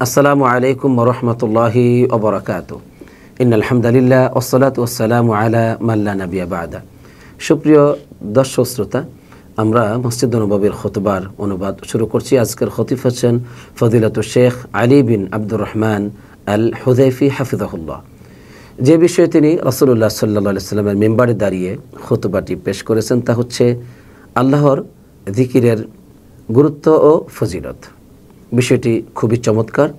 আসসালামু আলাইকুম ওয়া রাহমাতুল্লাহি ওয়া বারাকাতুহু। ইন্নাল হামদুলিল্লাহ ওয়াসসালাতু ওয়াসসালামু আলা মান লা নাবিয়্যা বা'দা। সুপ্রিয় দর্শক শ্রোতা, আমরা মসজিদ নববীর খুতবার অনুবাদ শুরু করছি। আজকের খতিব হচ্ছেন ফজিলাতুল শেখ আলী বিন আব্দুর রহমান আল হুযাইফি হাফিজাহুল্লাহ। যে বিষয়ে তিনি রাসূলুল্লাহ সাল্লাল্লাহু আলাইহি ওয়াসাল্লামের মিম্বারে দাঁড়িয়ে খুতবাটি পেশ করেছেন তা হচ্ছে আল্লাহর জিকিরের গুরুত্ব ও ফজিলত। বিষয়টি খুবই চমৎকার,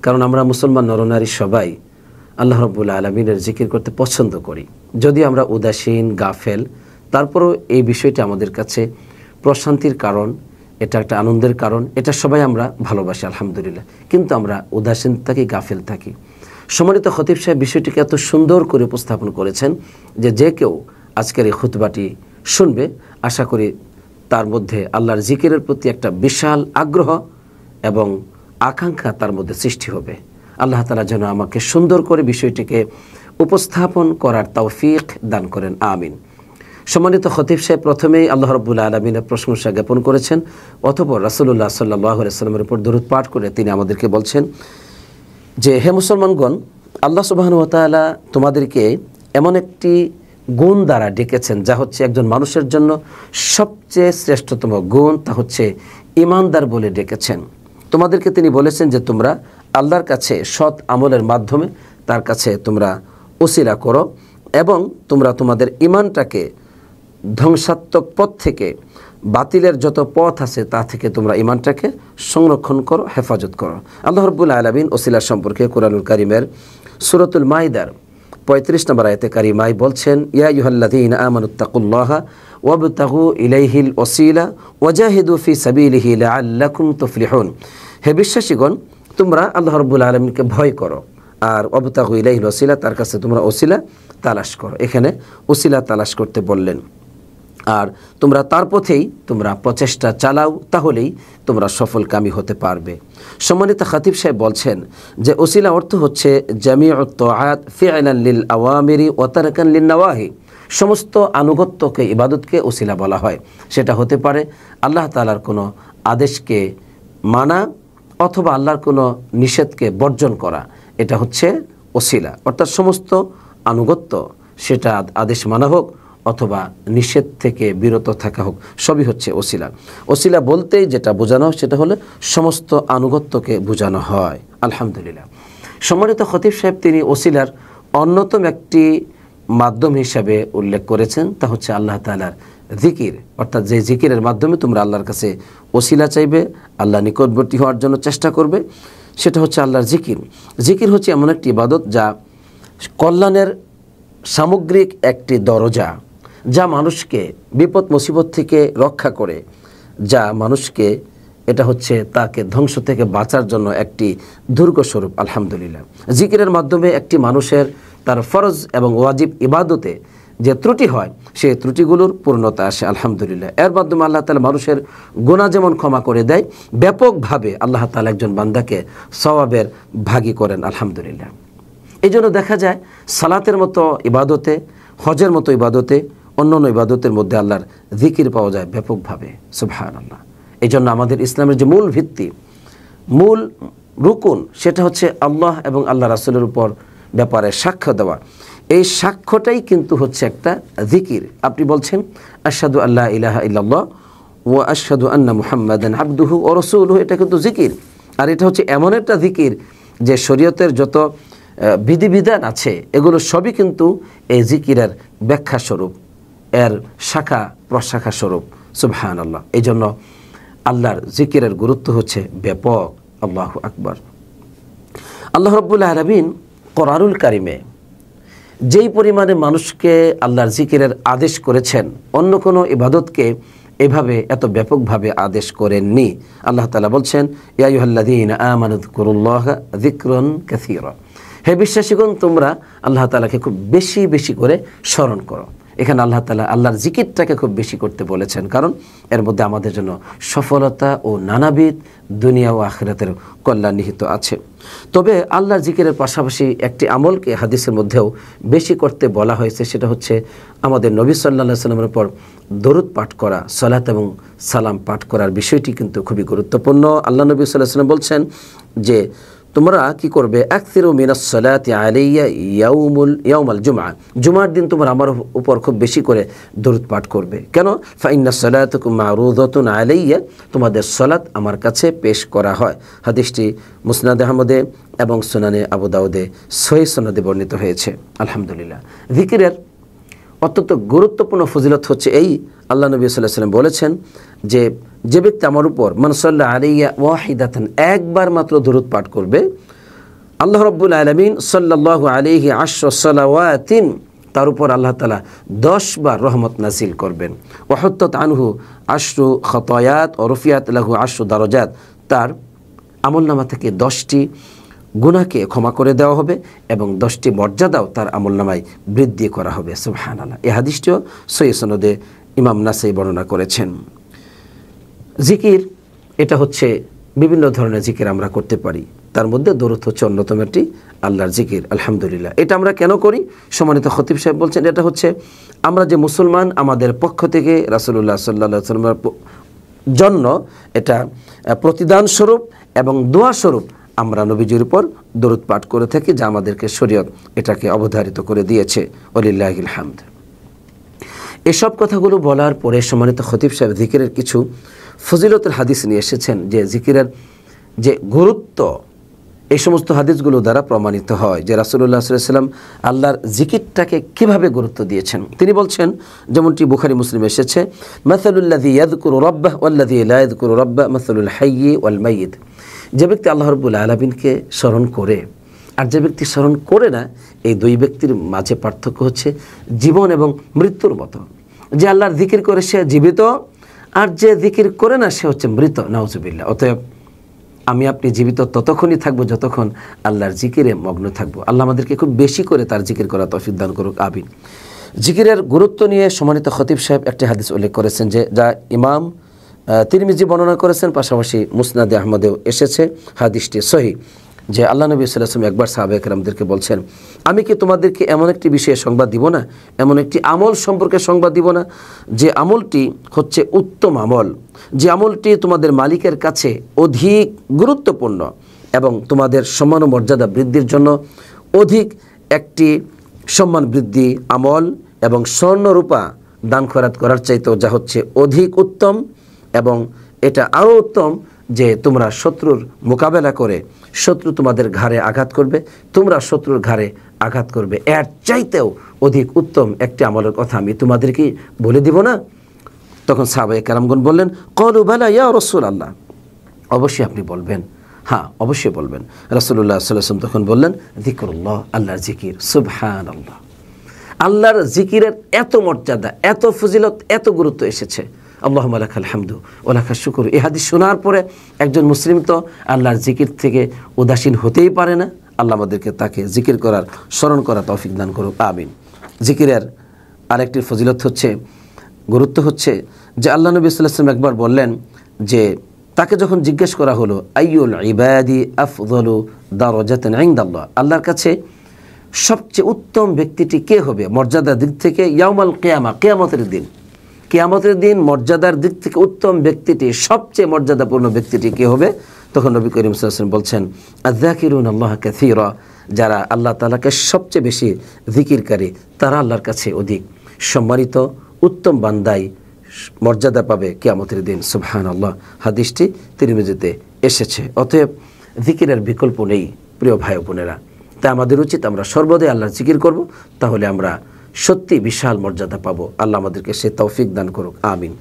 কারণ আমরা মুসলমান নরনারী সবাই আল্লাহ রাব্বুল আলামিনের জিকির করতে পছন্দ করি। যদি আমরা উদাসীন গাফেল, তারপরও এই বিষয়টি আমাদের কাছে প্রশান্তির কারণ, এটা একটা আনন্দের কারণ, এটা সবাই আমরা ভালোবাসি আলহামদুলিল্লাহ। কিন্তু আমরা উদাসীন থাকি, গাফেল থাকি। সম্মানিত খতিব সাহেব বিষয়টিকে এত সুন্দর করে উপস্থাপন করেছেন যে কেউ আজকের এই খুতবাটি শুনবে, আশা করি তার মধ্যে আল্লাহর জিকিরের প্রতি একটা বিশাল আগ্রহ এবং আকাঙ্ক্ষা তার মধ্যে সৃষ্টি হবে। আল্লাহ তাআলা যেন আমাকে সুন্দর করে বিষয়টিকে উপস্থাপন করার তৌফিক দান করেন, আমিন। সম্মানিত খতিব সাহেব প্রথমেই আল্লাহ রাব্বুল আলামিনের প্রশংসা জ্ঞাপন করেছেন, অতঃপর রাসূলুল্লাহ সাল্লাল্লাহু আলাইহি ওয়াসাল্লামের উপর দরুদ পাঠ করে তিনি আমাদেরকে বলছেন যে, হে মুসলমানগণ, আল্লাহ সুবহানাহু ওয়া তাআলা তোমাদেরকে এমন একটি গুণ দ্বারা ডেকেছেন যা হচ্ছে একজন মানুষের জন্য সবচেয়ে শ্রেষ্ঠতম গুণ, তা হচ্ছে ঈমানদার বলে ডেকেছেন। তোমাদেরকে তিনি বলেছেন যে তোমরা আল্লাহর কাছে সৎ আমলের মাধ্যমে তার কাছে তোমরা ওসিলা করো এবং তোমরা তোমাদের ঈমানটাকে ধ্বংসাত্মক পথ থেকে, বাতিলের যত পথ আছে তা থেকে তোমরা ঈমানটাকে সংরক্ষণ করো, হেফাজত করো। আল্লাহ রাব্বুল আলামিন ওসিলা সম্পর্কে কুরআনুল কারীমের সূরাতুল মাইদার 35 নম্বর আয়াতে কারিমায় বলছেন, ইয়া আইয়ুহাল্লাযীনা আমানুত্তাকুল্লাহা ওয়াবতাগু ইলাইহিল ওসিলা ওয়াজাহিদু ফি সাবিলিহি লাআল্লাকুম তুফলিহুন। হে বিশ্বাসীগণ, তোমরা আল্লাহ রাব্বুল আলামিনকে ভয় করো আর ওয়াবতাগু ইলাইহিল ওসিলা, তার কাছে তোমরা ওসিলা তালাশ করো। এখানে ওসিলা তালাশ করতে বললেন, আর তোমরা তার পথেই তোমরা প্রচেষ্টা চালাও, তাহলেই তোমরা সফলকামী হতে পারবে। সম্মানিত খতিব সাহেব বলছেন যে ওসিলা অর্থ হচ্ছে জামিউত তাআত ফি'লান লিল আওয়ামিরি ওয়া তারকান লিন নাওয়াহি। সমস্ত আনুগত্যকে, ইবাদতকে ওসিলা বলা হয়। সেটা হতে পারে আল্লাহ তাআলার কোনো আদেশকে মানা অথবা আল্লাহর কোনো নিষেধকে বর্জন করা, এটা হচ্ছে ওসিলা। অর্থাৎ সমস্ত আনুগত্য, সেটা আদেশ মানা হোক অথবা নিষেধ থেকে বিরত থাকা হোক, সবই হচ্ছে ওসিলা। ওসিলা বলতেই যেটা বোঝানো হয় সেটা হলো সমস্ত আনুগত্যকে বোঝানো হয়, আলহামদুলিল্লাহ। সম্মানিত খতিব সাহেব তিনি ওসিলার অন্যতম একটি মাধ্যম হিসাবে উল্লেখ করেছেন, তা হচ্ছে আল্লাহ তাআলার জিকির। অর্থাৎ যে জিকিরের মাধ্যমে তোমরা আল্লাহর কাছে ওসিলা চাইবে, আল্লাহ নিকটবর্তী হওয়ার জন্য চেষ্টা করবে, সেটা হচ্ছে আল্লাহর জিকির। জিকির হচ্ছে এমন একটি ইবাদত যা কল্যাণের সামগ্রিক একটি দরজা, যা মানুষকে বিপদ মুসিবত থেকে রক্ষা করে, যা মানুষকে, এটা হচ্ছে তাকে ধ্বংস থেকে বাঁচার জন্য একটি দুর্গস্বরূপ, আলহামদুলিল্লাহ। জিকিরের মাধ্যমে একটি মানুষের তার ফরজ এবং ওয়াজিব ইবাদতে যে ত্রুটি হয়, সেই ত্রুটিগুলোর পূর্ণতা আসে, আলহামদুলিল্লাহ। এর মাধ্যমে আল্লাহ তাআলা মানুষের গুনাহ যেমন ক্ষমা করে দেয়, ব্যাপকভাবে আল্লাহ তাআলা একজন বান্দাকে সওয়াবের ভাগী করেন, আলহামদুলিল্লাহ। এই জন্য দেখা যায় সালাতের মতো ইবাদতে, হজের মতো ইবাদতে, অন্যান্য ইবাদতের মধ্যে আল্লাহর জিকির পাওয়া যায় ব্যাপকভাবে, সুবহানাল্লাহ। এই জন্য আমাদের ইসলামের যে মূল ভিত্তি, মূল রুকুন, সেটা হচ্ছে আল্লাহ এবং আল্লাহ রাসূলের উপর ব্যাপারে সাক্ষ্য দেওয়া। এই সাক্ষ্যটাই কিন্তু হচ্ছে একটা জিকির। আপনি বলছেন আশহাদু আল্লা ইলাহা ইল্লাল্লাহ ওয়া আশহাদু আন্না মুহাম্মাদান আবদুহু ওয়া রাসূলুহু, এটা কিন্তু জিকির। আর এটা হচ্ছে এমন একটা জিকির যে শরীয়তের যত বিধিবিধান আছে এগুলো সবই কিন্তু এই জিকিরের ব্যাখ্যা স্বরূপ, এর শাখা প্রশাখা স্বরূপ, সুবহানাল্লাহ। এই জন্য আল্লাহর জিকিরের গুরুত্ব হচ্ছে ব্যাপক। আল্লাহু আকবার। আল্লাহ রাব্বুল আলামিন কোরআনুল কারিমে যেই পরিমাণে মানুষকে আল্লাহর জিকিরের আদেশ করেছেন, অন্য কোনো ইবাদতকে এভাবে এত ব্যাপকভাবে আদেশ করেননি। আল্লাহ তাআলা বলছেন, ইয়া আইয়ুহাল্লাযীনা আমানু যকুরুল্লাহা যিকরান কাসীরা। হে বিশ্বাসীগণ, তোমরা আল্লাহ তাআলাকে খুব বেশি বেশি করে স্মরণ করো। এখানে আল্লাহ তাআলা আল্লাহর জিকিরটাকে খুব বেশি করতে বলেছেন, কারণ এর মধ্যে আমাদের জন্য সফলতা ও নানাবিধ দুনিয়া ও আখিরাতের কল্যাণ নিহিত আছে। তবে আল্লাহর জিকিরের পাশাপাশি একটি আমলকে হাদিসের মধ্যেও বেশি করতে বলা হয়েছে, সেটা হচ্ছে আমাদের নবী সাল্লাল্লাহু আলাইহি ওয়াসাল্লামের উপর দরুদ পাঠ করা, সালাত এবং সালাম পাঠ করার বিষয়টি কিন্তু খুবই গুরুত্বপূর্ণ। আল্লাহ নবী সাল্লাল্লাহু আলাইহি ওয়াসাল্লাম বলছেন যে তোমরা কি করবে, আকসিরু মিনাস সালাতি আলাইয়া ইয়াউমাল জুমআ, জুমার দিন তোমরা আমার উপর খুব বেশি করে দরুদ পাঠ করবে। কেন? ফা ইন্না সালাতাকুম মারুদাতুন আলাইয়া, তোমাদের সালাত আমার কাছে পেশ করা হয়। হাদিসটি মুসনাদে আহমদে এবং সুনানে আবু দাউদে সহিহ সনদে বর্ণিত হয়েছে। আলহামদুলিল্লাহ, জিকিরের অত্যন্ত গুরুত্বপূর্ণ ফজিলত হচ্ছে এই, আল্লাহ নবী সাল্লাল্লাহু আলাইহি ওয়াসাল্লাম বলেছেন যে ব্যক্তি আমার উপর মান সাল্লা আলাইয়া ওয়াহিদাতান, একবার মাত্র দরুদ পাঠ করবে, আল্লাহ রাব্বুল আলামিন সাল্লাল্লাহু আলাইহি আশরা সালাওয়াতিন, তার উপর আল্লাহ তাআলা 10 বার রহমত নাযিল করবেন। ওয়া হুত্তাত আনহু আশরু খাতায়াত ওয়া রুফিয়াত লাহু আশরু দারাজাত, তার আমলনামা থেকে 10টি গুনাহকে ক্ষমা করে দেওয়া হবে এবং 10টি মর্যাদাও তার আমলনামায় বৃদ্ধি করা হবে। সুবহানাল্লাহ। এই হাদিসটিও সহিহ সনদে ইমাম নাসাই বর্ণনা করেছেন। জিকির এটা হচ্ছে বিভিন্ন ধরনের জিকির আমরা করতে পারি, তার মধ্যে দরুদ হচ্ছে অন্যতম একটি আল্লাহর জিকির। আলহামদুলিল্লাহ, এটা আমরা কেন করি? সম্মানিত খতিব সাহেব বলছেন, এটা হচ্ছে আমরা যে মুসলমান, আমাদের পক্ষ থেকে রাসূলুল্লাহ সাল্লাল্লাহু আলাইহি ওয়াসাল্লামের জন্য এটা প্রতিদান স্বরূপ এবং দোয়া স্বরূপ আমরা নবীজির উপর দরুদ পাঠ করে থাকি, যা আমাদেরকে শরীয়ত এটাকে অবধারিত করে দিয়েছে। ওয়ালিল্লাহিল হামদ। এসব কথাগুলো বলার পরে সম্মানিত খতিব সাহেব জিকিরের কিছু ফজিলতের হাদিস নিয়ে এসেছেন, যে জিকিরের যে গুরুত্ব এই সমস্ত হাদিসগুলো দ্বারা প্রমাণিত হয় যে রাসূলুল্লাহ সাল্লাল্লাহু আলাইহি ওয়াসাল্লাম আল্লাহর জিকিরটাকে কিভাবে গুরুত্ব দিয়েছেন। তিনি বলছেন, যেমনটি বুখারী মুসলিমে এসেছে, মাসালুল্লাযী ইয়াযকুরু রাব্বাহ ওয়াল্লাযী লা ইয়াযকুরু রাব্বাহ মাসালুল হাইয়্যি ওয়াল মাইয়িত। যে ব্যক্তি আল্লাহ রাব্বুল আলামিনকে স্মরণ করে আর যে ব্যক্তি স্মরণ করে না, এই দুই ব্যক্তির মাঝে পার্থক্য হচ্ছে জীবন এবং মৃত্যুর মতো। যে আল্লাহর জিকির করে সে জীবিত, আর যে জিকির করে না সে হচ্ছে মৃত। নাউজুবিল্লাহ। অতএব আমি আপনি জীবিত ততক্ষণই থাকবো যতক্ষণ আল্লাহর জিকিরে মগ্ন থাকবো। আল্লাহ আমাদেরকে খুব বেশি করে তার জিকির করা তৌফিক দান করুক, আমিন। জিকিরের গুরুত্ব নিয়ে সম্মানিত খতিব সাহেব একটি হাদিস উল্লেখ করেছেন, যে যা ইমাম তিরমিজি বর্ণনা করেছেন, পাশাপাশি মুসনাদে আহমদেও এসেছে। হাদিসটি সহিহ, যে আল্লাহ নবী সাল্লাল্লাহু আলাইহি ওয়াসাল্লাম একবার সাহাবায়ে কেরামদেরকে বলছেন, আমি কি তোমাদেরকে এমন একটি বিষয়ে সংবাদ দিব না, এমন একটি আমল সম্পর্কে সংবাদ দিব না, যে আমলটি হচ্ছে উত্তম আমল, যে আমলটি তোমাদের মালিকের কাছে অধিক গুরুত্বপূর্ণ এবং তোমাদের সম্মান ও মর্যাদা বৃদ্ধির জন্য অধিক একটি সম্মান বৃদ্ধি আমল এবং স্বর্ণ রূপা দান খয়রাত করার চাইতেও যা হচ্ছে অধিক উত্তম, এবং এটা আরও উত্তম যে তোমরা শত্রুর মোকাবেলা করে শত্রু তোমাদের ঘাড়ে আঘাত করবে, তোমরা শত্রুর ঘাড়ে আঘাত করবে, এর চাইতেও অধিক উত্তম একটি আমলের কথা আমি তোমাদেরকে বলে দিব না? তখন সাহাবায়ে কেরামগণ বললেন, ক্বালু বালা ইয়া রাসূলুল্লাহ, অবশ্যই আপনি বলবেন, হ্যাঁ অবশ্যই বলবেন। রাসূলুল্লাহ সাল্লাল্লাহু আলাইহি ওয়াসাল্লাম তখন বললেন, যিকরুল্লাহ, আল্লাহর জিকির। সুবহানাল্লাহ। আল্লাহর জিকিরের এত মর্যাদা, এত ফজিলত, এত গুরুত্ব এসেছে। আল্লাহুম্মা লাকাল হামদু ওয়া লাকাশ শুকর। এই হাদিস শোনার পরে একজন মুসলিম তো আল্লাহর জিকির থেকে উদাসীন হতেই পারে না। আল্লাহ আমাদেরকে তাকে জিকির করার, স্মরণ করার তৌফিক দান করুক, আমিন। জিকিরের আরেকটি ফজিলত হচ্ছে, গুরুত্ব হচ্ছে যে আল্লাহ নবী সাল্লাল্লাহু আলাইহি ওয়াসাল্লাম একবার বললেন যে তাকে যখন জিজ্ঞেস করা হলো, আইয়ুল ইবাদি আফযলু দারাজাতান ইনদাল্লাহ, আল্লাহর কাছে সবচেয়ে উত্তম ব্যক্তিটি কে হবে মর্যাদার দিক থেকে? ইয়াউমাল কিয়ামা, কিয়ামতের দিন, কিয়ামতের দিন মর্যাদার দিক থেকে উত্তম ব্যক্তিটি, সবচেয়ে মর্যাদাপূর্ণ ব্যক্তিটি কে হবে? তখন নবী করিম সাল্লাল্লাহু আলাইহি ওয়াসাল্লাম বলছেন, আয-যাকিরুনাল্লাহ কাসীরা, যারা আল্লাহ তাআলাকে সবচেয়ে বেশি জিকিরকারী তারা আল্লাহর কাছে অধিক সম্মানিত উত্তম বান্দাই মর্যাদা পাবে কিয়ামতের দিন। সুবহানাল্লাহ। হাদিসটি তিরমিজিতে এসেছে। অতএব জিকিরের বিকল্প নেই প্রিয় ভাই ও বোনেরা, তাই আমাদের উচিত আমরা সর্বদাই আল্লাহর জিকির করব, তাহলে আমরা সত্যি বিশাল মর্যাদা পাবো। আল্লাহ আমাদেরকে সে তৌফিক দান করুক, আমিন।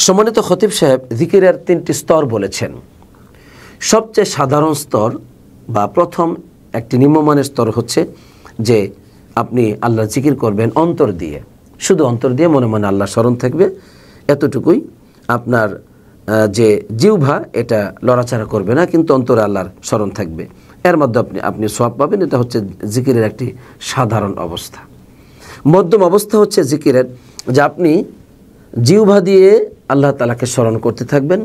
সম্মানিত খতিব সাহেব জিকিরের 3টি স্তর বলেছেন। সবচেয়ে সাধারণ স্তর বা প্রথম একটি নিম্নমানের স্তর হচ্ছে যে আপনি আল্লাহর জিকির করবেন অন্তর দিয়ে, শুধু অন্তর দিয়ে মনে মনে আল্লাহ স্মরণ থাকবে, এতটুকুই। আপনার যে জিহ্বা এটা লড়াচাড়া করবে না, কিন্তু অন্তরে আল্লাহর স্মরণ থাকবে, এর মধ্যে আপনি সওয়াব পাবেন। এটা হচ্ছে জিকিরের একটি সাধারণ অবস্থা। মধ্যম অবস্থা হচ্ছে জিকিরের, যে আপনি জিহ্বা দিয়ে আল্লাহ তাআলাকে স্মরণ করতে থাকবেন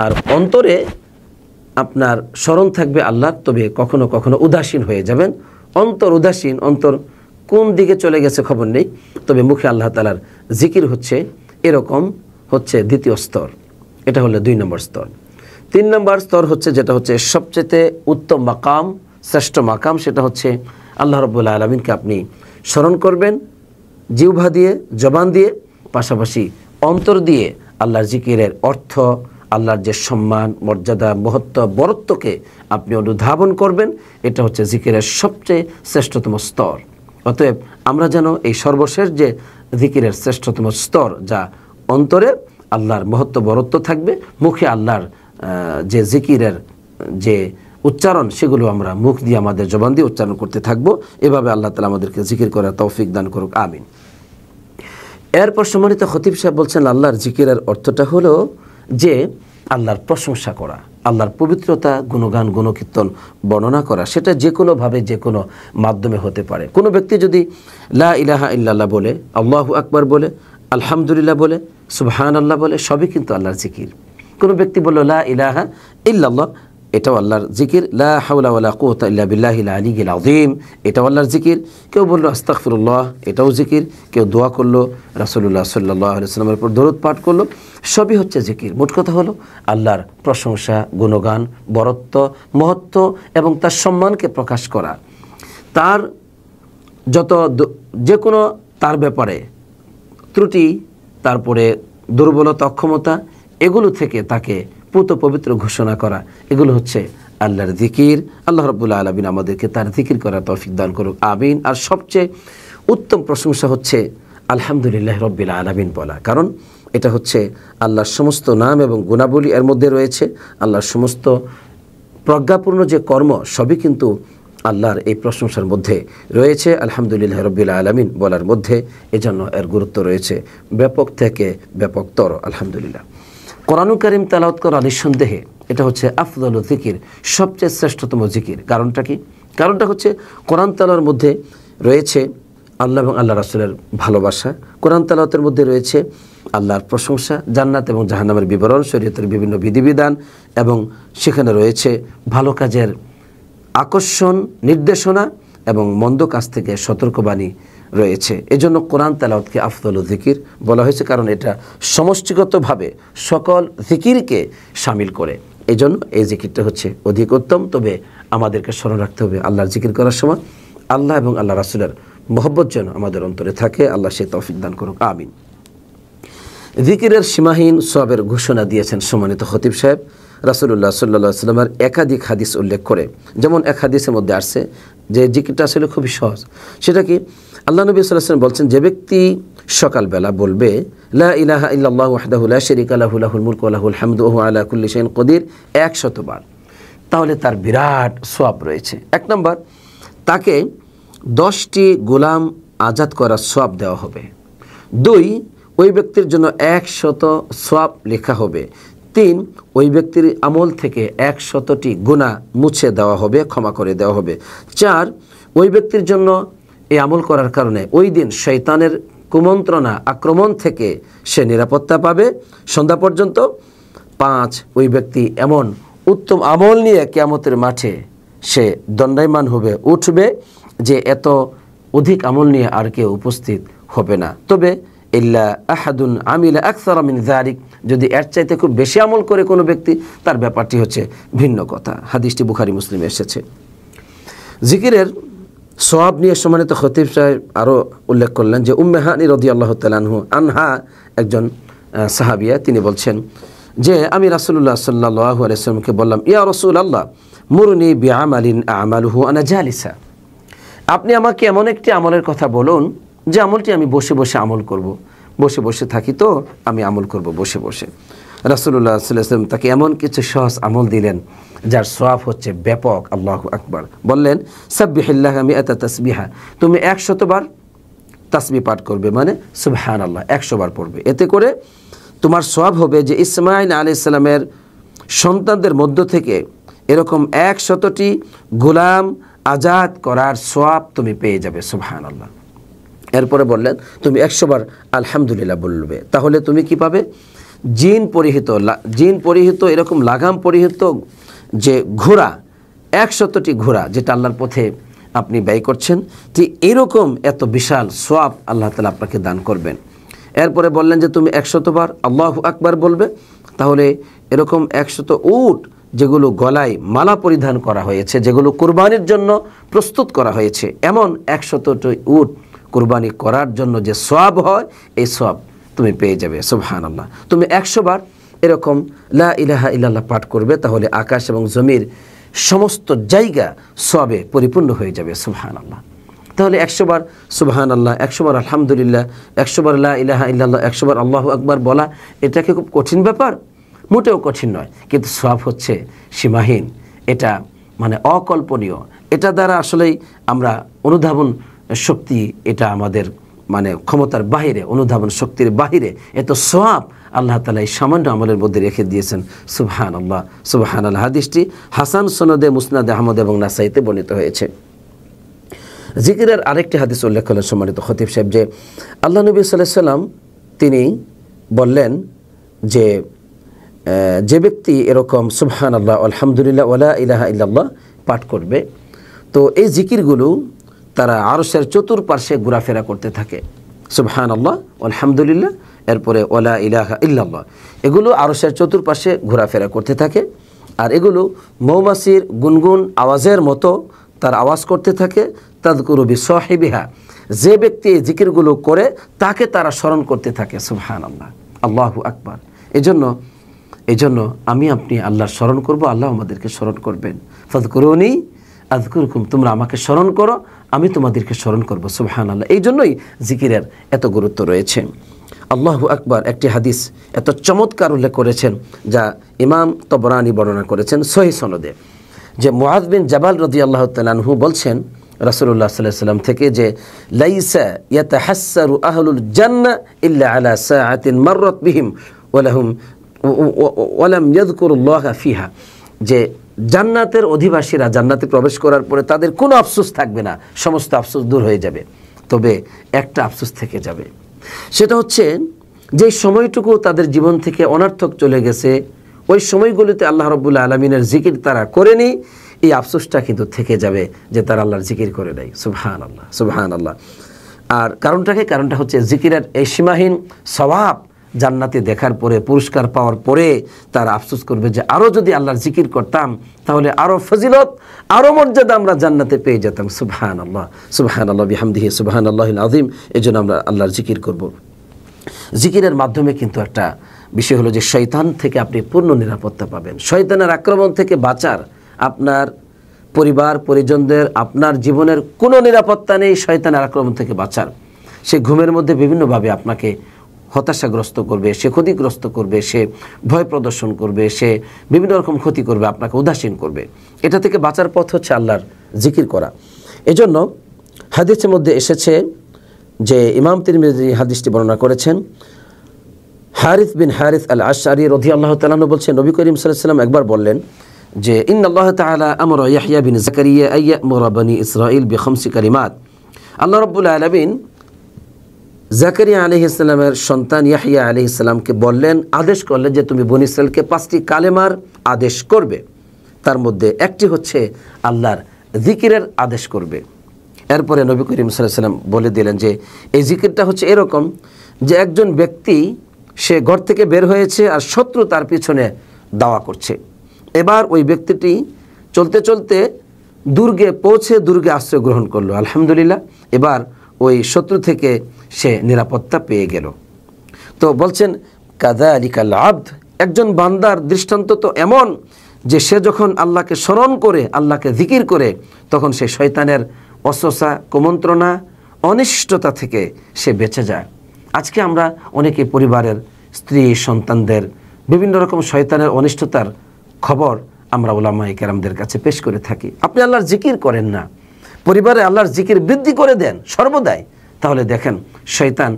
আর অন্তরে আপনার স্মরণ থাকবে আল্লাহ, তবে কখনো কখনো উদাসীন হয়ে যাবেন। অন্তর উদাসীন, অন্তর কোন দিকে চলে গেছে খবর নেই, তবে মুখে আল্লাহ তাআলার জিকির হচ্ছে, এরকম হচ্ছে দ্বিতীয় স্তর। এটা হলো 2 নম্বর স্তর। 3 নম্বর স্তর হচ্ছে, যেটা হচ্ছে সবচেয়ে উত্তম মাকাম, শ্রেষ্ঠ মাকাম, সেটা হচ্ছে আল্লাহ রাব্বুল আলামিনকে আপনি স্মরণ করবেন জিহ্বা দিয়ে, জবান দিয়ে, পাশাপাশি অন্তর দিয়ে আল্লাহর জিকিরের অর্থ, আল্লাহর যে সম্মান, মর্যাদা, মহত্ব, বরত্বকে আপনি অনুধাবন করবেন। এটা হচ্ছে জিকিরের সবচেয়ে শ্রেষ্ঠতম স্তর। অতএব আমরা যেন এই সর্বশেষ যে জিকিরের শ্রেষ্ঠতম স্তর, যা অন্তরে আল্লাহর মহত্ব, বরত্ব থাকবে, মুখে আল্লাহর যে জিকিরের যে উচ্চারণ, সেগুলো আমরা মুখ দিয়ে, আমাদের জবান দিয়ে উচ্চারণ করতে থাকবো। এভাবে আল্লাহ তাআলা আমাদেরকে জিকির করার তৌফিক দান করুক, আমিন। এরপর সম্মানিত খতিব সাহেব বলছেন, আল্লাহর জিকিরের অর্থটা হলো যে আল্লাহর প্রশংসা করা, আল্লাহর পবিত্রতা, গুণগান, গুণকীর্তন বর্ণনা করা। সেটা যে কোনোভাবে, যে কোনো মাধ্যমে হতে পারে। কোনো ব্যক্তি যদি লা ইলাহা ইল্লাল্লাহ বলে, আল্লাহু আকবার বলে, আলহামদুলিল্লাহ বলে, সুবহানাল্লাহ বলে, সবই কিন্তু আল্লাহর জিকির। কোনো ব্যক্তি বলল লা ইলাহা ইল্লাল্লাহ, এটাও আল্লাহর জিকির। লা হাওলা ওয়ালা কুওয়াতা ইল্লা বিল্লাহিল আলিয়্যিল আযীম, এটাও আল্লাহর জিকির। কেউ বলল আস্তাগফিরুল্লাহ, এটাও জিকির। কেউ দোয়া করলো, রাসূলুল্লাহ সাল্লাল্লাহু আলাইহি ওয়াসাল্লামের উপর দরুদ পাঠ করলো, সবই হচ্ছে জিকির। মোট কথা হলো আল্লাহর প্রশংসা, গুণগান, বরত্ব, মহত্ব এবং তার সম্মানকে প্রকাশ করা, তার যত যে কোনো তার ব্যাপারে ত্রুটি, তারপরে দুর্বলতা, অক্ষমতা, এগুলো থেকে তাকে পুত পবিত্র ঘোষণা করা, এগুলো হচ্ছে আল্লাহর জিকির। আল্লাহ রাব্বুল আলামিন আমাদেরকে তার জিকির করার তৌফিক দান করুক, আমিন। আর সবচেয়ে উত্তম প্রশংসা হচ্ছে আলহামদুলিল্লাহ রাব্বিল আলামিন বলা, কারণ এটা হচ্ছে আল্লাহর সমস্ত নাম এবং গুণাবলী এর মধ্যে রয়েছে। আল্লাহর সমস্ত প্রজ্ঞাপূর্ণ যে কর্ম, সবই কিন্তু আল্লাহর এই প্রশংসার মধ্যে রয়েছে, আলহামদুলিল্লাহ রাব্বিল আলামিন বলার মধ্যে। এজন্য এর গুরুত্ব রয়েছে ব্যাপক থেকে ব্যাপকতর, আলহামদুলিল্লাহ। কোরআনুল কারীম তেলাওয়াত করা নিঃসন্দেহে এটা হচ্ছে আফদালুল জিকির, সবচেয়ে শ্রেষ্ঠতম জিকির। কারণটা কি? কারণটা হচ্ছে কোরআন তেলাওয়াতের মধ্যে রয়েছে আল্লাহ এবং আল্লাহ রাসূলের ভালোবাসা, কোরআন তেলাওয়াতের মধ্যে রয়েছে আল্লাহর প্রশংসা, জান্নাত এবং জাহান্নামের বিবরণ, শরীয়তের বিভিন্ন বিধিবিধান, এবং সেখানে রয়েছে ভালো কাজের আকর্ষণ, নির্দেশনা এবং মন্দ কাজ থেকে সতর্কবাণী রয়েছে। এজন্য কোরআন তেলাওয়াতকে আফদালুল জিকির বলা হয়েছে, কারণ এটা সমষ্টিগতভাবে সকল জিকিরকে শামিল করে। এজন্য এই জিকিরটা হচ্ছে অধিক উত্তম। তবে আমাদেরকে স্মরণ রাখতে হবে আল্লাহর জিকির করার সময় আল্লাহ এবং আল্লাহ রাসূলের মহব্বত যেন আমাদের অন্তরে থাকে। আল্লাহ সেই তৌফিক দান করুক, আমিন। জিকিরের সীমাহীন সওয়াবের ঘোষণা দিয়েছেন সম্মানিত খতিব সাহেব রাসূলুল্লাহ সাল্লাল্লাহু আলাইহি ওয়াসাল্লামের একাধিক হাদিস উল্লেখ করে। যেমন এক হাদিসের মধ্যে আসছে যে জিকিরটা আসলে খুবই সহজ। সেটা কি? আল্লাহ নবী সাল্লাল্লাহু আলাইহি ওয়াসাল্লাম বলছেন, যে ব্যক্তি সকালবেলা বলবে লা ইলাহা ইল্লাল্লাহু ওয়াহদাহু লা শারীকা লাহু লাহুল মুলকু ওয়া লাহুল হামদু ওয়া হুয়া আলা কুল্লি শাইইন কদির 100 বার, তাহলে তার বিরাট সওয়াব রয়েছে। 1 নম্বর, তাকে 10টি গোলাম আজাদ করার সওয়াব দেওয়া হবে। 2, ওই ব্যক্তির জন্য 100 সওয়াব লেখা হবে। 3, ওই ব্যক্তির আমল থেকে 100টি গুনাহ মুছে দেওয়া হবে, ক্ষমা করে দেওয়া হবে। 4, ওই ব্যক্তির জন্য এই আমল করার কারণে ওই দিন শয়তানের কুমন্ত্রণা, আক্রমণ থেকে সে নিরাপত্তা পাবে সন্ধ্যা পর্যন্ত। 5, ওই ব্যক্তি এমন উত্তম আমল নিয়ে কিয়ামতের মাঠে সে দণ্ডায়মান হবে, উঠবে, যে এত অধিক আমল নিয়ে আর কেউ উপস্থিত হবে না। তবে ইল্লা আহাদুন আমিলা আকসারা মিন যালিক, যদি এর চাইতে খুব বেশি আমল করে কোনো ব্যক্তি, তার ব্যাপারটি হচ্ছে ভিন্ন কথা। হাদিসটি বুখারী মুসলিমে এসেছে। জিকিরের সওয়াব নিয়ে সম্মানিত খতিব সাহেব আরও উল্লেখ করলেন যে উম্মে হানি রাদিয়াল্লাহু তাআলা আনহা একজন সাহাবিয়া, তিনি বলছেন যে আমি রাসূলুল্লাহ সাল্লাল্লাহু আলাইহি ওয়াসাল্লামকে বললাম, ইয়া রাসূলুল্লাহ মুরনি বিআমালিন আমালুহু আনা জালিসা, আপনি আমাকে এমন একটি আমলের কথা বলুন যে আমলটি আমি বসে বসে আমল করব। বসে বসে থাকি তো আমি আমল করব বসে বসে। রাসূলুল্লাহ সাল্লাল্লাহু আলাইহি ওয়াসাল্লাম তাকে এমন কিছু সহজ আমল দিলেন যার সওয়াব হচ্ছে ব্যাপক। আল্লাহু আকবার। বললেন, সাব্বিহিল্লাহ মিআতা তাসবিহা, তুমি 100 বার তাসবিহ পাঠ করবে, মানে সুবহানাল্লাহ 100 বার পড়বে। এতে করে তোমার সওয়াব হবে যে ইসমাঈল আলাইহিস সালামের সন্তানদের মধ্য থেকে এরকম 100টি গোলাম আজাদ করার সওয়াব তুমি পেয়ে যাবে। সুবহানাল্লাহ। এরপরে বললেন, তুমি 100 বার আলহামদুলিল্লাহ বলবে, তাহলে তুমি কি পাবে? জিন পরিহিত এরকম লাগাম পরিহিত যে ঘোড়া, 100টি ঘোড়া যেটা আল্লাহর পথে আপনি ব্যয় করছেন, ঠিক এরকম এত বিশাল সওয়াব আল্লাহ তাআলা আপনাকে দান করবেন। এরপরে বললেন যে তুমি 100 বার আল্লাহু আকবার বলবে, তাহলে এরকম 100 উট যেগুলো গলায় মালা পরিধান করা হয়েছে, যেগুলো কুরবানির জন্য প্রস্তুত করা হয়েছে, এমন 100টি উট কুরবানি করার জন্য যে সওয়াব হয়, এই সওয়াব তুমি পেয়ে যাবে। সুবহানাল্লাহ। তুমি 100 বার এরকম লা ইলাহা ইল্লাল্লাহ পাঠ করবে, তাহলে আকাশ এবং জমির সমস্ত জায়গা সওয়াবে পরিপূর্ণ হয়ে যাবে। সুবহানাল্লাহ। তাহলে 100 বার সুবহানাল্লাহ, 100 বার আলহামদুলিল্লাহ, 100 বার লা ইলাহা ইল্লাল্লাহ, 100 বার আল্লাহু আকবার বলা, এটা কি খুব কঠিন ব্যাপার? মোটেও কঠিন নয়, কিন্তু সওয়াব হচ্ছে সীমাহীন। এটা মানে অকল্পনীয়। এটা দ্বারা আসলেই আমরা অনুধাবন শক্তি, এটা আমাদের মানে ক্ষমতার বাহিরে, অনুধাবন শক্তির বাহিরে এত সওয়াব আল্লাহ তাআলা এই সামান্য আমলের মধ্যে রেখে দিয়েছেন। সুবহানাল্লাহ, সুবহানাল্লাহ। হাদিসটি হাসান সনদে মুসনাদে আহমদ এবং নাসাইতে বর্ণিত হয়েছে। জিকিরের আরেকটি হাদিস উল্লেখ করলেন সম্মানিত খতিব সাহেব, যে আল্লাহ নবী সাল্লাল্লাহু আলাইহি সাল্লাম তিনি বললেন যে ব্যক্তি এরকম সুবহানাল্লাহ, আলহামদুলিল্লাহ, ওয়ালা ইলাহা ইল্লাল্লাহ পাঠ করবে, তো এই জিকিরগুলো তারা আরশের চতুর্পার্শ্বে ঘোরাফেরা করতে থাকে। সুবহানাল্লাহ, আলহামদুলিল্লাহ, এরপরে ওয়ালা ইলাহা ইল্লাল্লাহ, এগুলো আরশের চতুর্পার্শ্বে ঘোরাফেরা করতে থাকে। আর এগুলো মৌমাছির গুনগুন আওয়াজের মতো তার আওয়াজ করতে থাকে। তাযকুরু বিসাহিবিহা, যে ব্যক্তি এই জিকিরগুলো করে তাকে তারা স্মরণ করতে থাকে। সুবহানাল্লাহ, আল্লাহু আকবার। এজন্য আমি আপনি আল্লাহর স্মরণ করব, আল্লাহ আমাদেরকে স্মরণ করবেন। ফাযকুরুনি আযকুরকুম, তোমরা আমাকে স্মরণ করো, আমি তোমাদেরকে স্মরণ করব। সুবহানাল্লাহ। এই জন্যই জিকিরের এত গুরুত্ব রয়েছে। আল্লাহু আকবার একটি হাদিস এত চমৎকার উল্লেখ করেছেন, যা ইমাম তবরানি বর্ণনা করেছেন সহিহ সনদে, যে মুআয বিন জাবাল রাদিয়াল্লাহু তাআলা আনহু বলছেন রাসূলুল্লাহ সাল্লাল্লাহু আলাইহি ওয়াসাল্লাম থেকে, যে লাইসা ইয়াতাহাসসারু আহলুল জান্নাহ ইল্লা আলা সাআতিন মাররাত বিহিম ওয়ালাম ইয়াযকুরুল্লাহা ফিহা, যে জান্নাতের অধিবাসীরা জান্নাতে প্রবেশ করার পরে তাদের কোনো আফসোস থাকবে না, সমস্ত আফসোস দূর হয়ে যাবে। তবে একটা আফসোস থেকে যাবে, সেটা হচ্ছে যে সময়টুকু তাদের জীবন থেকে অনর্থক চলে গেছে, ওই সময়গুলোতে আল্লাহ রাব্বুল আলামিনের জিকির তারা করেনি, এই আফসোসটা কিন্তু থেকে যাবে যে তারা আল্লাহর জিকির করে নাই। সুবহানাল্লাহ, সুবহানাল্লাহ। আর কারণটা হচ্ছে জিকিরের এই সীমাহীন সওয়াব জান্নাতে দেখার পরে, পুরস্কার পাওয়ার পরে তারা আফসোস করবে যে আরও যদি আল্লাহর জিকির করতাম তাহলে আরও ফজিলত, আরও মর্যাদা আমরা জান্নাতে পেয়ে যেতাম। সুবহানাল্লাহ, সুবহানাল্লাহ বিহামদিহি সুবহানাল্লাহিল আযীম। এজন্য আমরা আল্লাহর জিকির করব। জিকিরের মাধ্যমে কিন্তু একটা বিষয় হলো যে শয়তান থেকে আপনি পূর্ণ নিরাপত্তা পাবেন। শয়তানের আক্রমণ থেকে বাঁচার আপনার পরিবার পরিজনদের, আপনার জীবনের কোনো নিরাপত্তা নেই শয়তানের আক্রমণ থেকে বাঁচার। সে ঘুমের মধ্যে বিভিন্নভাবে আপনাকে হতাশাগ্রস্ত করবে, সে ক্ষতিগ্রস্ত করবে, সে ভয় প্রদর্শন করবে, সে বিভিন্ন রকম ক্ষতি করবে, আপনাকে উদাসীন করবে। এটা থেকে বাঁচার পথ হচ্ছে আল্লাহর জিকির করা। এজন্য হাদিসের মধ্যে এসেছে যে ইমাম তিরমিজি হাদিসটি বর্ণনা করেছেন, হারিস বিন হারিস আল আশআরি রাদিয়াল্লাহু তাআলা বলছেন, নবী করিম সাল্লাল্লাহু আলাইহি ওয়াসাল্লাম একবার বললেন যে ইন্নাল্লাহ তাআলা আমরা ইয়াহইয়া বিন যাকারিয়া আইয়ামুরা বনি ইসরাঈল বিখামসি কালিমাত। আল্লাহ রাব্বুল আলামিন জাকারিয়া আলাইহিস সালামের সন্তান ইয়াহইয়া আলাইহিস সালামকে বললেন, আদেশ করলেন যে তুমি বনি ইসরাঈলকে 5টি কালেমার আদেশ করবে। তার মধ্যে একটি হচ্ছে আল্লাহর জিকিরের আদেশ করবে। এরপরে নবী করিম সাল্লাল্লাহু আলাইহি ওয়াসাল্লাম বলে দিলেন যে এই জিকিরটা হচ্ছে এরকম যে একজন ব্যক্তি সে ঘর থেকে বের হয়েছে আর শত্রু তার পিছনে দাওয়া করছে। এবার ওই ব্যক্তিটি চলতে চলতে দুর্গে পৌঁছে দুর্গে আশ্রয় গ্রহণ করলো। আলহামদুলিল্লাহ, এবার ওই শত্রু থেকে সে নিরাপত্তা পেয়ে গেল। তো বলছেন কাযালিকাল আবদ, একজন বান্দার দৃষ্টান্ত তো এমন যে সে যখন আল্লাহকে স্মরণ করে, আল্লাহকে জিকির করে, তখন সে শয়তানের অসসা, কুমন্ত্রণা, অনিষ্টতা থেকে সে বেঁচে যায়। আজকে আমরা অনেকে পরিবারের স্ত্রী সন্তানদের বিভিন্ন রকম শয়তানের অনিষ্টতার খবর আমরা উলামায়ে কেরামদের কাছে পেশ করে থাকি। আপনি আল্লাহর জিকির করেন না, পরিবারে আল্লাহর জিকির বৃদ্ধি করে দেন সর্বদাই, তাহলে দেখেন শয়তান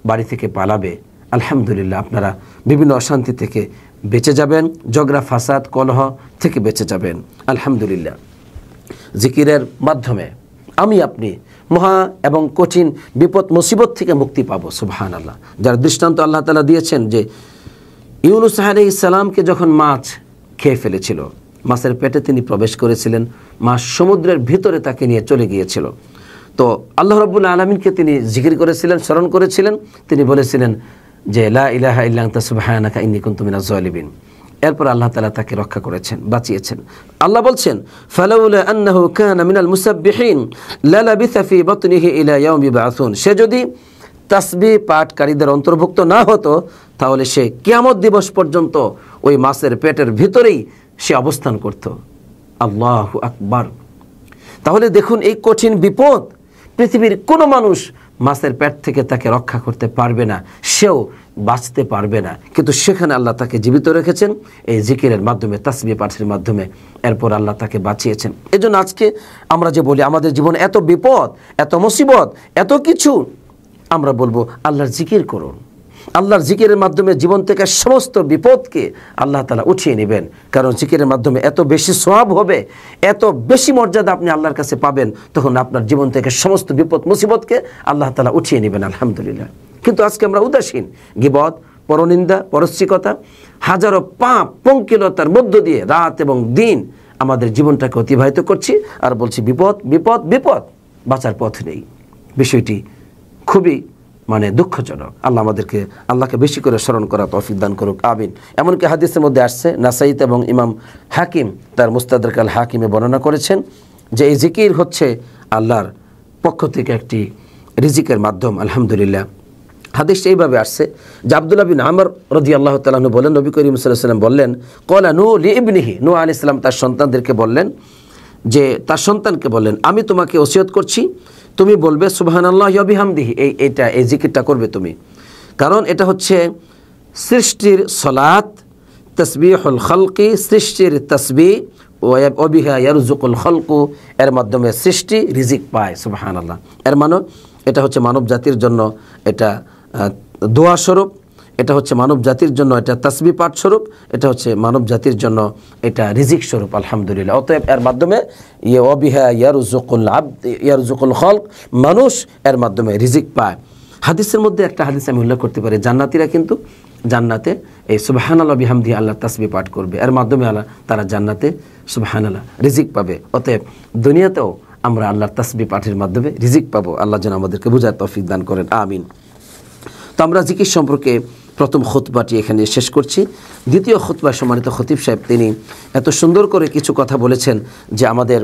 বাড়ি থেকে পালাবে। আলহামদুলিল্লাহ, আপনারা বিভিন্ন অশান্তি থেকে বেঁচে যাবেন, ঝগড়া ফাসাদ কলহ থেকে বেঁচে যাবেন। আলহামদুলিল্লাহ, জিকিরের মাধ্যমে আমি আপনি মহা এবং কঠিন বিপদ মুসিবত থেকে মুক্তি পাবো। সুবহানাল্লাহ। যার দৃষ্টান্ত আল্লাহ তাআলা দিয়েছেন যে ইউনূস আলাইহিস সালামকে যখন মাছ খেয়ে ফেলেছিল, মাছের পেটে তিনি প্রবেশ করেছিলেন, মাছ সমুদ্রের ভিতরে তাকে নিয়ে চলে গিয়েছিল। তো আল্লাহ রাব্বুল আলামিনকে তিনি জিকির করেছিলেন, স্মরণ করেছিলেন। তিনি বলেছিলেন যে লা ইলাহা ইল্লা আনতা সুবহানাকা ইন্নী কুনতু মিনাজ জালিমিন। এরপর আল্লাহ তাআলা তাকে রক্ষা করেছেন, বাঁচিয়েছেন। আল্লাহ বলছেন ফালাউলা আন্নাহু কানা মিনাল মুসাব্বিহিন লালাবিথা ফি বাতনিহি ইলা ইয়াউমি ইবআসুন, সে যদি তাসবিহ পাঠকারীদের অন্তর্ভুক্ত না হতো তাহলে সে কিয়ামত দিবস পর্যন্ত ওই মাছের পেটের ভিতরেই সে অবস্থান করত। আল্লাহু আকবার। তাহলে দেখুন এই কঠিন বিপদ, পৃথিবীর কোনো মানুষ মাছের পেট থেকে তাকে রক্ষা করতে পারবে না, সেও বাঁচতে পারবে না, কিন্তু সেখানে আল্লাহ তাকে জীবিত রেখেছেন এই জিকিরের মাধ্যমে, তাসবিহ পাঠের মাধ্যমে। এরপর আল্লাহ তাকে বাঁচিয়েছেন। এজন্য আজকে আমরা যে বলি আমাদের জীবনে এত বিপদ, এত মুসিবত, এত কিছু, আমরা বলবো আল্লাহর জিকির করুন। আল্লাহর জিকিরের মাধ্যমে জীবন থেকে সমস্ত বিপদকে আল্লাহ তাআলা উঠিয়ে নেবেন, কারণ জিকিরের মাধ্যমে এত বেশি সওয়াব হবে, এত বেশি মর্যাদা আপনি আল্লাহর কাছে পাবেন, তখন আপনার জীবন থেকে সমস্ত বিপদ মুসিবতকে আল্লাহ তাআলা উঠিয়ে নেবেন, আলহামদুলিল্লাহ। কিন্তু আজকে আমরা উদাসীন, গীবত, পরনিন্দা, পরশ্রীকতা, হাজারো পাপ পঙ্কিলতার মধ্য দিয়ে রাত এবং দিন আমাদের জীবনটাকে অতিবাহিত করছি, আর বলছি বিপদ বিপদ বিপদ, বাঁচার পথ নেই। বিষয়টি খুবই দুঃখজনক। আল্লাহ আমাদেরকে আল্লাহকে বেশি করে স্মরণ করা তৌফিক দান করুক, আমিন। এমনকি হাদিসের মধ্যে আসছে, নাসাইত এবং ইমাম হাকিম তার মুস্তাদরাক আল হাকিমে বর্ণনা করেছেন যে এই জিকির হচ্ছে আল্লাহর পক্ষ থেকে একটি রিজিকের মাধ্যম, আলহামদুলিল্লাহ। হাদিসটা এইভাবে আসছে যে আব্দুল্লাহ বিন আমর রাদিয়াল্লাহু তাআলা আনহু বলেন, নবী করিম সাল্লাল্লাহু আলাইহি ওয়াসাল্লাম বললেন, ক্বালা নূহ লিইবনিহি, নূহ আলাইহিস সালাম তার সন্তানদেরকে বললেন, যে তার সন্তানকে বললেন, আমি তোমাকে ওসিয়ত করছি, তুমি বলবে সুবহানাল্লাহি ওয়া বিহামদিহি, এই জিকিরটা করবে তুমি, কারণ এটা হচ্ছে সৃষ্টির সালাত, তাসবিহুল খালকি, সৃষ্টির তাসবিহ, ওয়া বিহা ইয়ারযুকুল খালকু, এর মাধ্যমে সৃষ্টি রিজিক পায়। সুবহানাল্লাহ। এর মানে এটা হচ্ছে মানব জাতির জন্য এটা দোয়া স্বরূপ, এটা হচ্ছে মানব জাতির জন্য এটা তাসবিহ পাঠ স্বরূপ, এটা হচ্ছে মানব জাতির জন্য এটা রিজিক স্বরূপ, আলহামদুলিল্লাহ। অতএব এর মাধ্যমে ওয়া বিহা ইয়ারযুকুল খালক, মানুষ এর মাধ্যমে রিজিক পায়। হাদিসের মধ্যে একটা হাদিস আমি উল্লেখ করতে পারি, জান্নাতীরা কিন্তু জান্নাতে এই সুবহানাল্লাহ বিহামদিহি আল্লাহর তাসবিহ পাঠ করবে, এর মাধ্যমে তারা জান্নাতে সুবহানাল্লাহ রিজিক পাবে। অতএব দুনিয়াতেও আমরা আল্লাহর তাসবিহ পাঠের মাধ্যমে রিজিক পাবো। আল্লাহ যেন আমাদেরকে বুঝার তৌফিক দান করেন, আমিন। তো আমরা জিকির সম্পর্কে প্রথম খুতবাটি এখানে শেষ করছি। দ্বিতীয় খুতবা সম্মানিত খতিব সাহেব তিনি এত সুন্দর করে কিছু কথা বলেছেন যে আমাদের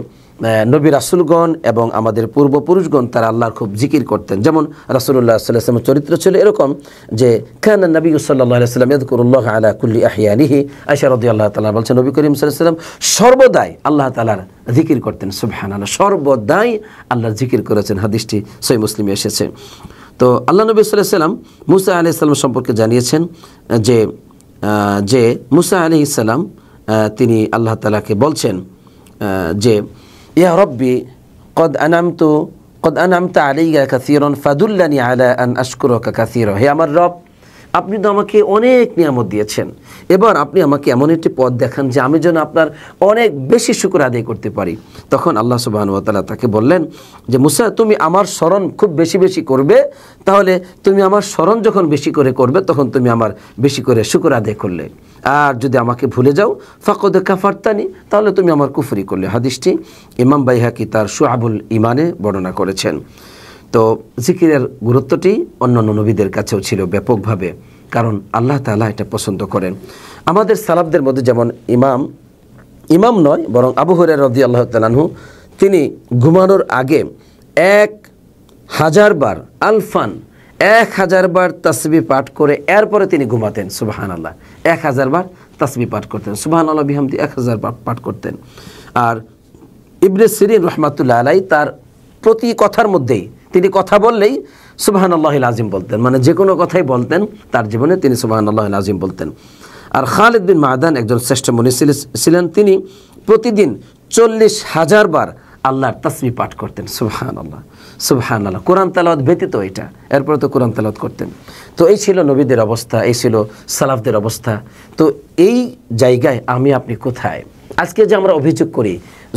নবী রাসূলগণ এবং আমাদের পূর্বপুরুষগণ তারা আল্লাহর খুব জিকির করতেন। যেমন রাসূলুল্লাহ সাল্লাল্লাহু আলাইহি ওয়াসাল্লামের চরিত্র ছিল এরকম যে কানা নবী সাল্লাল্লাহু আলাইহি ওয়াসাল্লাম ইয়াযকুরুল্লাহ আলা কুল্লি আহইয়ানিহি, আয়েশা রাদিয়াল্লাহু তাআলা বলছেন নবী করিম সাল্লাল্লাহু আলাইহি ওয়াসাল্লাম সর্বদাই আল্লাহ তাআলার জিকির করতেন। সুবহানাল্লাহ, সর্বদাই আল্লাহর জিকির করেছেন। হাদিসটি সহিহ মুসলিমে এসেছে। তো আল্লাহ নবী সাল্লাল্লাহু আলাইহি ওয়াসাল্লাম মুসা আলাইহিস সালাম সম্পর্কে জানিয়েছেন যে মুসা আলাইহিস সালাম তিনি আল্লাহ তাআলাকে বলছেন যে ইয়া রব্বি কদ আনামতা আলাইয়া কাসীরান ফাদুল্লানি আলা আন আশকুরুকা কাসীরা, হে আমার রব, আপনি তো আমাকে অনেক নিয়ামত দিয়েছেন, এবার আপনি আমাকে এমন একটি পথ দেখান যে আমি যেন আপনার অনেক বেশি শুকর আদায় করতে পারি। তখন আল্লাহ সুবহানাহু ওয়া তাআলা তাকে বললেন যে মুসা, তুমি আমার স্মরণ খুব বেশি বেশি করবে, তাহলে তুমি আমার স্মরণ যখন বেশি করে করবে তখন তুমি আমার বেশি করে শুকর আদায় করলে, আর যদি আমাকে ভুলে যাও ফাকদ কাফারতানি, তাহলে তুমি আমার কুফরি করলে। হাদিসটি ইমাম বাইহাকি তার শুআবুল ঈমানে বর্ণনা করেছেন। তো জিকিরের গুরুত্বটি অন্যান্য নবীদের কাছেও ছিল ব্যাপকভাবে, কারণ আল্লাহ তাআলা এটা পছন্দ করেন। আমাদের সালাফদের মধ্যে যেমন ইমাম নয় বরং আবু হুরায়রা রাদিয়াল্লাহু তাআলা আনহু, তিনি ঘুমানোর আগে 1000 বার 1000 বার তাসবিহ পাঠ করে এরপরে তিনি ঘুমাতেন। সুবহানাল্লাহ, 1000 বার তাসবিহ পাঠ করতেন, সুবহানাল্লাহ বিহামদি 1000 বার পাঠ করতেন। আর ইবনে সিরিন রাহমাতুল্লাহ আলাইহি তার প্রতি কথার মধ্যেই তিনি কথা বললেই সুবহানাল্লাহিল আযীম বলতেন, মানে যে কোনো কথাই বলতেন তার জীবনে তিনি সুবহানাল্লাহিল আযীম বলতেন। আর খালিদ বিন মাদান একজন শ্রেষ্ঠ মুনি ছিলেন, তিনি প্রতিদিন 40,000 বার আল্লাহর তাসবিহ পাঠ করতেন। সুবহানাল্লাহ সুবহানাল্লাহ, কোরআন তেলাওয়াত ব্যতীত এটা, এরপরে তো কোরআন তেলাওয়াত করতেন। তো এই ছিল নবীদের অবস্থা, এই ছিল সালাফদের অবস্থা। তো এই জায়গায় আমি আপনি কোথায়? আজকে যে আমরা অভিযোগ করি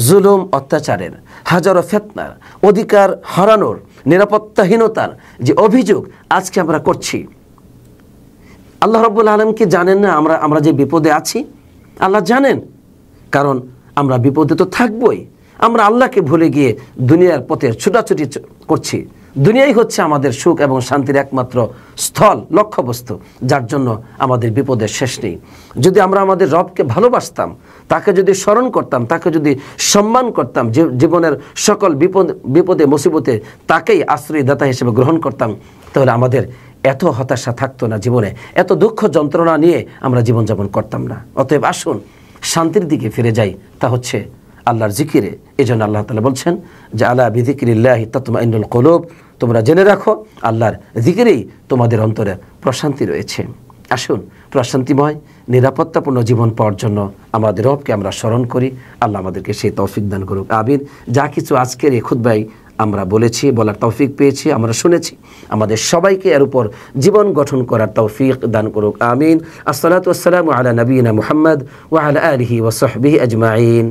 জুলুম অত্যাচারের, হাজারো ফিতনার, অধিকার হারানোর, নিরাপত্তাহীনতার যে অভিযোগ আজকে আমরা করছি, আল্লাহ রাব্বুল আলামিন কি জানেন না আমরা যে বিপদে আছি? আল্লাহ জানেন, কারণ আমরা বিপদে তো থাকবই। আমরা আল্লাহকে ভুলে গিয়ে দুনিয়ার পথে ছুটাছুটি করছি, দুনিয়াই হচ্ছে আমাদের সুখ এবং শান্তির একমাত্র স্থল, লক্ষ্যবস্তু, যার জন্য আমাদের বিপদের শেষ নেই। যদি আমরা আমাদের রবকে ভালোবাসতাম, তাকে যদি স্মরণ করতাম, তাকে যদি সম্মান করতাম, জীবনের সকল বিপদে মুসিবতে তাকেই আশ্রয়দাতা হিসেবে গ্রহণ করতাম, তাহলে আমাদের এত হতাশা থাকতো না জীবনে, এত দুঃখ যন্ত্রণা নিয়ে আমরা জীবনযাপন করতাম না। অতএব আসুন শান্তির দিকে ফিরে যাই, তা হচ্ছে আল্লাহর জিকিরে। এই জন্য আল্লাহ তাআলা বলছেন যে আলা বিযিকরিল্লাহি তাতমাইন্নুল কুলুব, তোমরা জেনে রাখো আল্লাহর জিকিরেই তোমাদের অন্তরে প্রশান্তি রয়েছে। আসুন প্রশান্তিময় নিরাপত্তাপূর্ণ জীবন পাওয়ার জন্য আমাদের রবকে আমরা স্মরণ করি। আল্লাহ আমাদেরকে সেই তৌফিক দান করুক, আমিন। যা কিছু আজকের এই খুতবায় আমরা বলেছি, বলার তৌফিক পেয়েছি, আমরা শুনেছি, আমাদের সবাইকে এর উপর জীবন গঠন করার তৌফিক দান করুক, আমিন। আসসালাতু ওয়াসসালামু আলা নবিয়িনা মুহাম্মদ ওয়া আলা আলিহি ওয়া সাহবিহি আজমাইন।